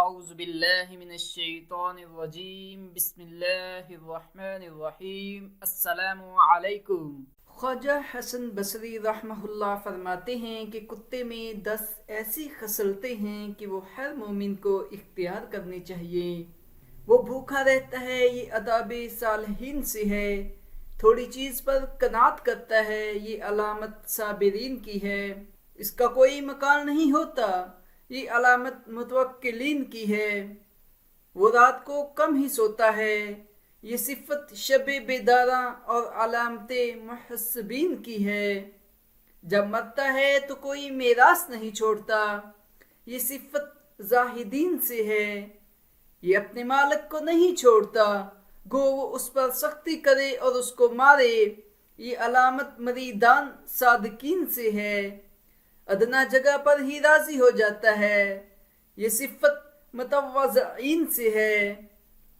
اعوذ باللہ من الشیطان الرجیم بسم اللہ الرحمن الرحیم السلام علیکم۔ خواجہ حسن بصری رحمہ اللہ فرماتے ہیں کہ کتے میں 10 ایسی خصلتیں ہیں کہ وہ ہر مومن کو اختیار کرنی چاہیے۔ وہ بھوکا رہتا ہے، یہ آداب صالحین سے ہے۔ تھوڑی چیز پر قناعت کرتا ہے، یہ علامت صابرین کی ہے۔ اس کا کوئی مکان نہیں ہوتا، یہ علامت متوکلین کی ہے۔ وہ رات کو کم ہی سوتا ہے، یہ صفت شب بیداراں اور علامت محسبین کی ہے۔ جب مرتا ہے تو کوئی میراث نہیں چھوڑتا، یہ صفت زاہدین سے ہے۔ یہ اپنے مالک کو نہیں چھوڑتا، گو وہ اس پر سختی کرے اور اس کو مارے، یہ علامت مریدان صادقین سے ہے۔ ادنا جگہ پر ہی راضی ہو جاتا ہے، یہ صفت متواضعین سے ہے۔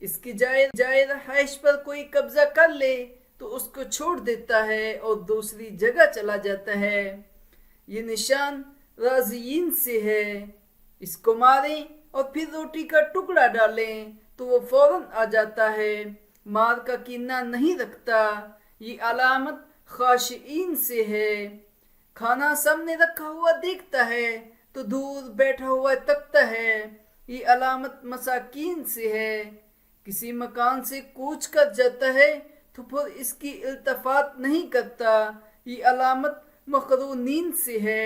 اس کی جائے رہائش پر کوئی قبضہ کر لے تو اس کو چھوڑ دیتا ہے اور دوسری جگہ چلا جاتا ہے، یہ نشان راضیین سے ہے۔ اس کو ماریں اور پھر روٹی کا ٹکڑا ڈالیں تو وہ فوراً آ جاتا ہے، مار کا کینہ نہیں رکھتا، یہ علامت خاشعین سے ہے۔ کھانا سامنے رکھا ہوا دیکھتا ہے تو دور بیٹھا ہوا تکتا ہے، یہ علامت مساکین سے ہے۔ کسی مکان سے کوچ کر جاتا ہے تو پھر اس کی التفات نہیں کرتا، یہ علامت مقرونین سے ہے۔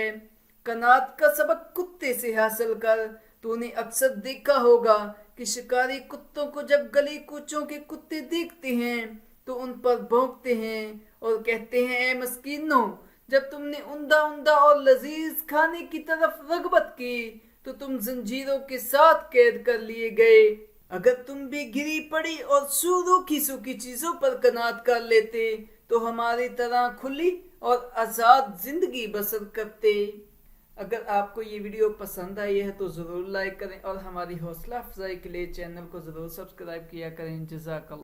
قناعت کا سبق کتے سے حاصل کر۔ تو نے اکثر دیکھا ہوگا کہ شکاری کتوں کو جب گلی کوچوں کے کتے دیکھتے ہیں تو ان پر بھونکتے ہیں اور کہتے ہیں، اے مسکینوں، جب تم نے عمدہ اور لذیذ کھانے کی طرف رغبت کی تو تم زنجیروں کے ساتھ قید کر لیے گئے۔ اگر تم بھی گری پڑی اور سوکی چیزوں پر قناعت کر لیتے تو ہماری طرح کھلی اور آزاد زندگی بسر کرتے۔ اگر آپ کو یہ ویڈیو پسند آئی ہے تو ضرور لائک کریں اور ہماری حوصلہ افزائی کے لیے چینل کو ضرور سبسکرائب کیا کریں۔ جزاک اللہ۔